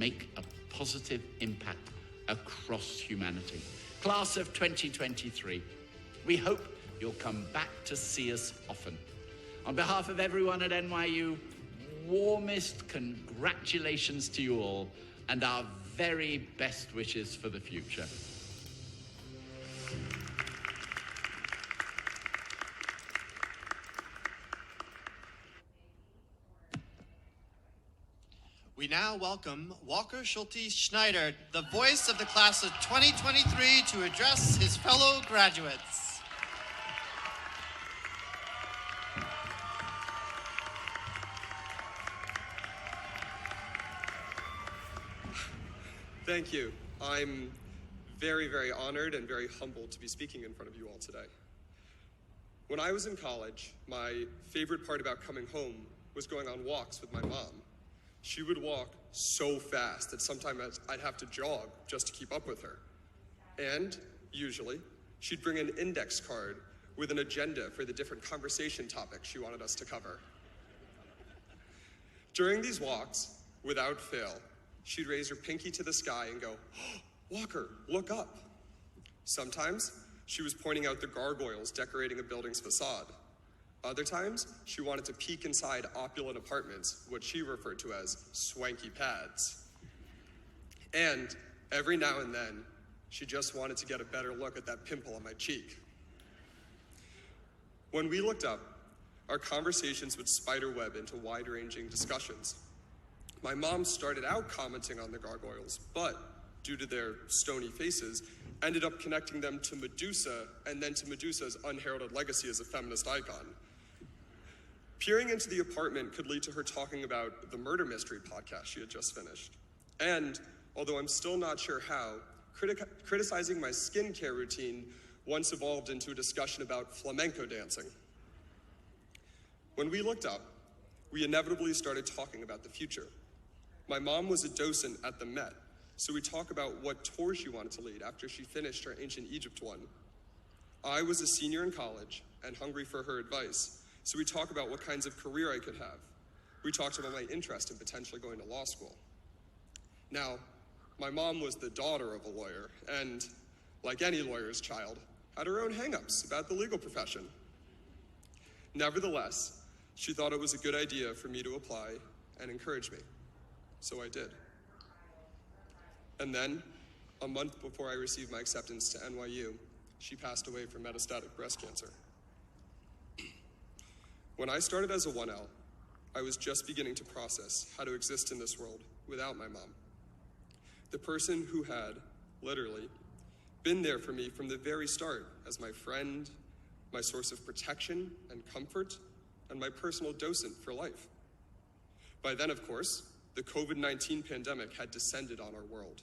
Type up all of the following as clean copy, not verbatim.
make a positive impact across humanity. Class of 2023, we hope you'll come back to see us often. On behalf of everyone at NYU, warmest congratulations to you all and our very best wishes for the future. We now welcome Walker Schulte Schneider, the voice of the class of 2023, to address his fellow graduates. Thank you. I'm very, very honored and very humbled to be speaking in front of you all today. When I was in college, my favorite part about coming home was going on walks with my mom. She would walk so fast that sometimes I'd have to jog just to keep up with her. And usually, she'd bring an index card with an agenda for the different conversation topics she wanted us to cover. During these walks, without fail, she'd raise her pinky to the sky and go, "Oh, Walker, look up." Sometimes, she was pointing out the gargoyles decorating a building's facade. Other times, she wanted to peek inside opulent apartments, what she referred to as swanky pads. And every now and then, she just wanted to get a better look at that pimple on my cheek. When we looked up, our conversations would spiderweb into wide-ranging discussions. My mom started out commenting on the gargoyles, but due to their stony faces, ended up connecting them to Medusa and then to Medusa's unheralded legacy as a feminist icon. Peering into the apartment could lead to her talking about the murder mystery podcast she had just finished. And, although I'm still not sure how, criticizing my skincare routine once evolved into a discussion about flamenco dancing. When we looked up, we inevitably started talking about the future. My mom was a docent at the Met, so we talked about what tour she wanted to lead after she finished her ancient Egypt one. I was a senior in college and hungry for her advice, so we talked about what kinds of career I could have. We talked about my interest in potentially going to law school. Now, my mom was the daughter of a lawyer, and like any lawyer's child, had her own hang-ups about the legal profession. Nevertheless, she thought it was a good idea for me to apply and encourage me, so I did. And then, a month before I received my acceptance to NYU, she passed away from metastatic breast cancer. When I started as a 1L, I was just beginning to process how to exist in this world without my mom. The person who had, literally, been there for me from the very start as my friend, my source of protection and comfort, and my personal docent for life. By then, of course, the COVID-19 pandemic had descended on our world.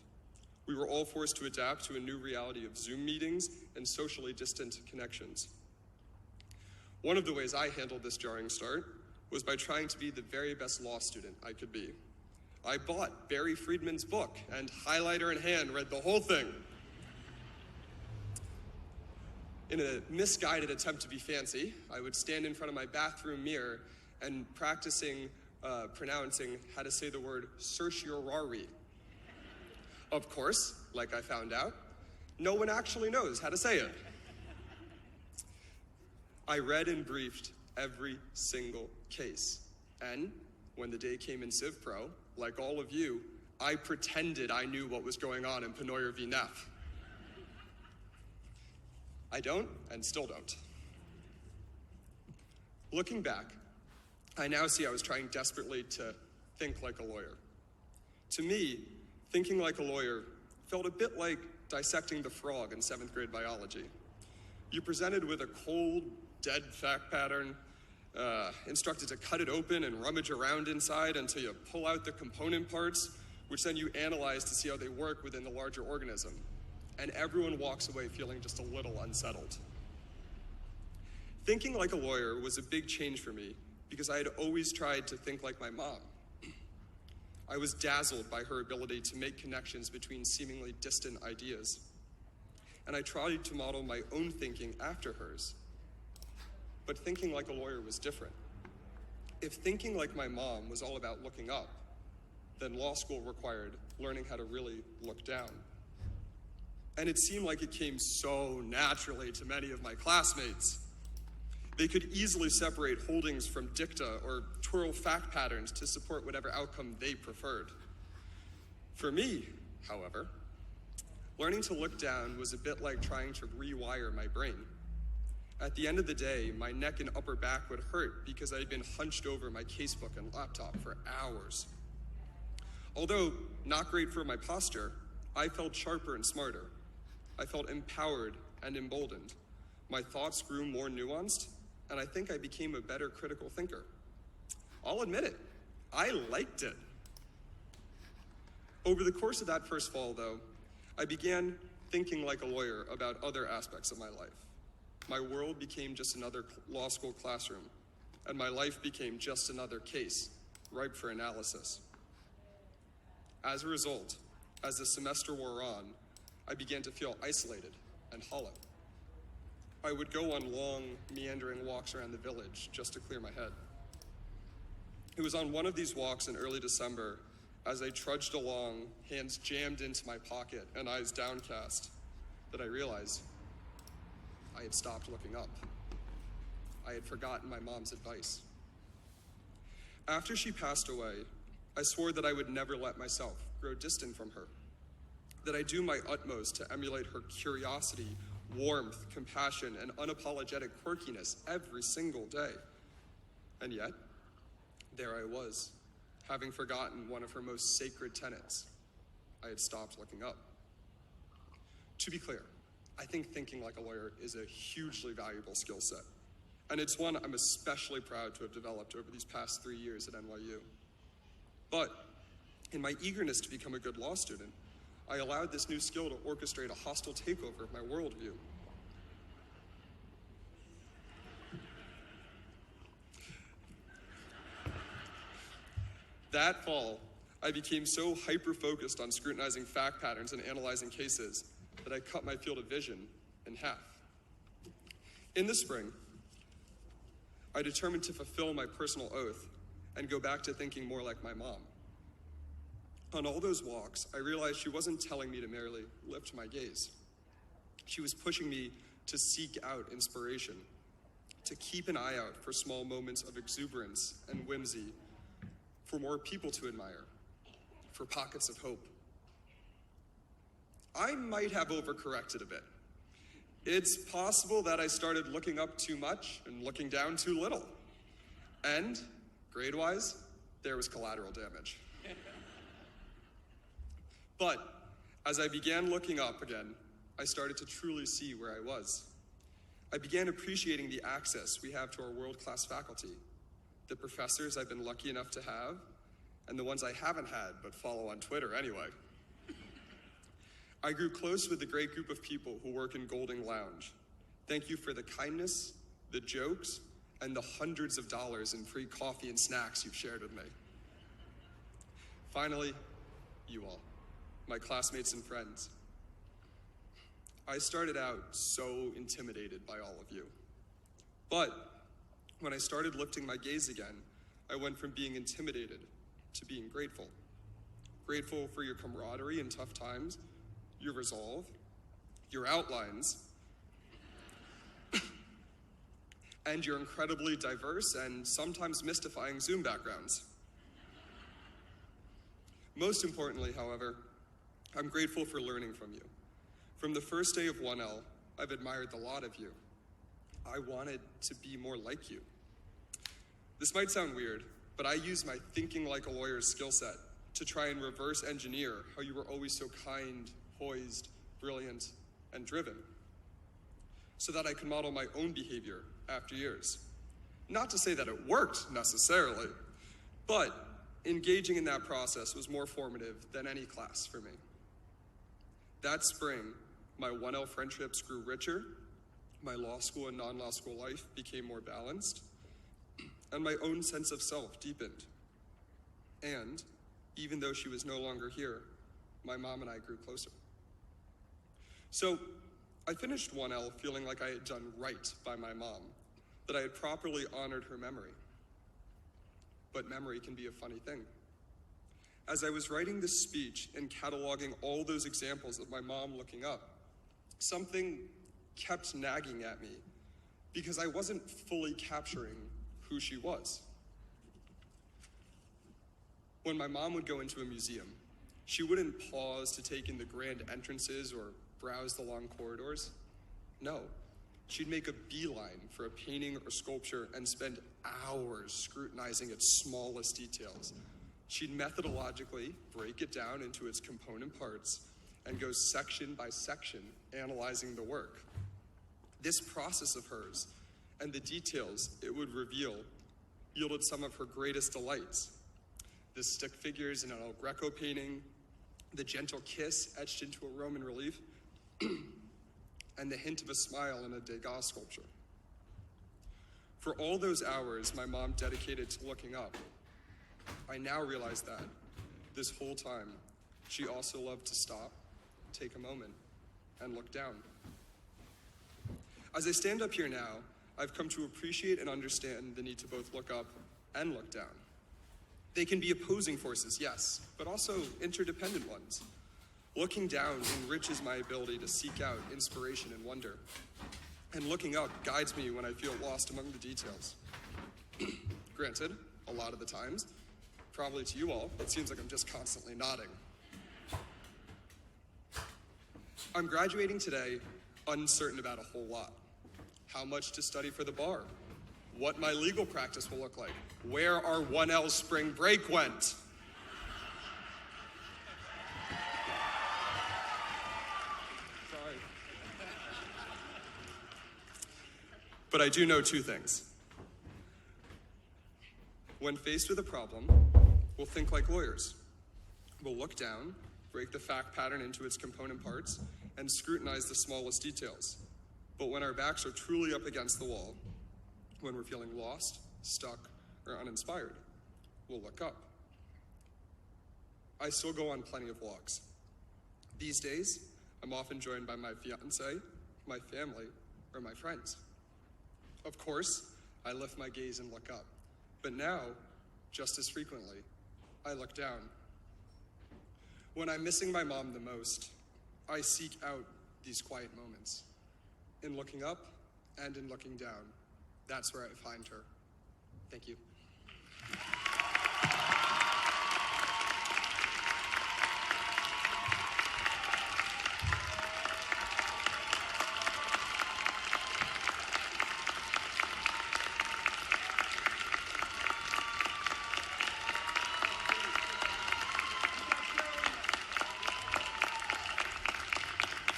We were all forced to adapt to a new reality of Zoom meetings and socially distant connections. One of the ways I handled this jarring start was by trying to be the very best law student I could be. I bought Barry Friedman's book and, highlighter in hand, read the whole thing. In a misguided attempt to be fancy, I would stand in front of my bathroom mirror and pronouncing how to say the word certiorari. Of course, like I found out, no one actually knows how to say it. I read and briefed every single case. And when the day came in Civ Pro, like all of you, I pretended I knew what was going on in Penoyer v. Neff. I don't, and still don't. Looking back, I now see I was trying desperately to think like a lawyer. To me, thinking like a lawyer felt a bit like dissecting the frog in 7th grade biology. You're presented with a cold, dead fact pattern, instructed to cut it open and rummage around inside until you pull out the component parts, which then you analyze to see how they work within the larger organism. And everyone walks away feeling just a little unsettled. Thinking like a lawyer was a big change for me because I had always tried to think like my mom. I was dazzled by her ability to make connections between seemingly distant ideas. And I tried to model my own thinking after hers. But thinking like a lawyer was different. If thinking like my mom was all about looking up, then law school required learning how to really look down. And it seemed like it came so naturally to many of my classmates. They could easily separate holdings from dicta or twirl fact patterns to support whatever outcome they preferred. For me, however, learning to look down was a bit like trying to rewire my brain. At the end of the day, my neck and upper back would hurt because I had been hunched over my casebook and laptop for hours. Although not great for my posture, I felt sharper and smarter. I felt empowered and emboldened. My thoughts grew more nuanced, and I think I became a better critical thinker. I'll admit it, I liked it. Over the course of that first fall, though, I began thinking like a lawyer about other aspects of my life. My world became just another law school classroom, and my life became just another case, ripe for analysis. As a result, as the semester wore on, I began to feel isolated and hollow. I would go on long, meandering walks around the village just to clear my head. It was on one of these walks in early December, as I trudged along, hands jammed into my pocket and eyes downcast, that I realized I had stopped looking up. I had forgotten my mom's advice. After she passed away, I swore that I would never let myself grow distant from her, that I'd do my utmost to emulate her curiosity, warmth, compassion, and unapologetic quirkiness every single day. And yet, there I was, having forgotten one of her most sacred tenets. I had stopped looking up. To be clear, I think thinking like a lawyer is a hugely valuable skill set, and it's one I'm especially proud to have developed over these past 3 years at NYU. But in my eagerness to become a good law student, I allowed this new skill to orchestrate a hostile takeover of my worldview. That fall, I became so hyper-focused on scrutinizing fact patterns and analyzing cases that I cut my field of vision in half. In the spring, I determined to fulfill my personal oath and go back to thinking more like my mom. On all those walks, I realized she wasn't telling me to merely lift my gaze. She was pushing me to seek out inspiration, to keep an eye out for small moments of exuberance and whimsy, for more people to admire, for pockets of hope. I might have overcorrected a bit. It's possible that I started looking up too much and looking down too little. And, grade-wise, there was collateral damage. But as I began looking up again, I started to truly see where I was. I began appreciating the access we have to our world-class faculty, the professors I've been lucky enough to have, and the ones I haven't had but follow on Twitter anyway. I grew close with the great group of people who work in Golding Lounge. Thank you for the kindness, the jokes, and the hundreds of dollars in free coffee and snacks you've shared with me. Finally, you all, my classmates and friends. I started out so intimidated by all of you. But when I started lifting my gaze again, I went from being intimidated to being grateful. Grateful for your camaraderie in tough times, your resolve, your outlines, and your incredibly diverse and sometimes mystifying Zoom backgrounds. Most importantly, however, I'm grateful for learning from you. From the first day of 1L, I've admired the lot of you. I wanted to be more like you. This might sound weird, but I use my thinking like a lawyer's skill set to try and reverse engineer how you were always so kind, poised, brilliant, and driven, so that I could model my own behavior after years. Not to say that it worked necessarily, but engaging in that process was more formative than any class for me. That spring, my 1L friendships grew richer, my law school and non-law school life became more balanced, and my own sense of self deepened. And even though she was no longer here, my mom and I grew closer. So I finished 1L feeling like I had done right by my mom, that I had properly honored her memory. But memory can be a funny thing. As I was writing this speech and cataloging all those examples of my mom looking up, something kept nagging at me because I wasn't fully capturing who she was. When my mom would go into a museum, she wouldn't pause to take in the grand entrances or browse the long corridors. No, she'd make a beeline for a painting or sculpture and spend hours scrutinizing its smallest details. She'd methodologically break it down into its component parts and go section by section analyzing the work. This process of hers and the details it would reveal yielded some of her greatest delights. The stick figures in an El Greco painting, the gentle kiss etched into a Roman relief, and the hint of a smile in a Degas sculpture. For all those hours my mom dedicated to looking up, I now realize that this whole time, she also loved to stop, take a moment, and look down. As I stand up here now, I've come to appreciate and understand the need to both look up and look down. They can be opposing forces, yes, but also interdependent ones. Looking down enriches my ability to seek out inspiration and wonder. And looking up guides me when I feel lost among the details. Granted, a lot of the times, probably to you all, it seems like I'm just constantly nodding. I'm graduating today uncertain about a whole lot. How much to study for the bar, what my legal practice will look like, where our 1L spring break went. Sorry. But I do know two things. When faced with a problem, we'll think like lawyers. We'll look down, break the fact pattern into its component parts, and scrutinize the smallest details. But when our backs are truly up against the wall, when we're feeling lost, stuck, or uninspired, we'll look up. I still go on plenty of walks. These days, I'm often joined by my fiance, my family, or my friends. Of course, I lift my gaze and look up. But now, just as frequently, I look down. When I'm missing my mom the most, I seek out these quiet moments. In looking up and in looking down, that's where I find her. Thank you.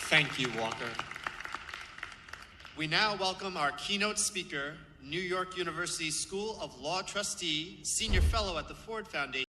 Thank you, Walker. We now welcome our keynote speaker, New York University School of Law trustee, senior fellow at the Ford Foundation,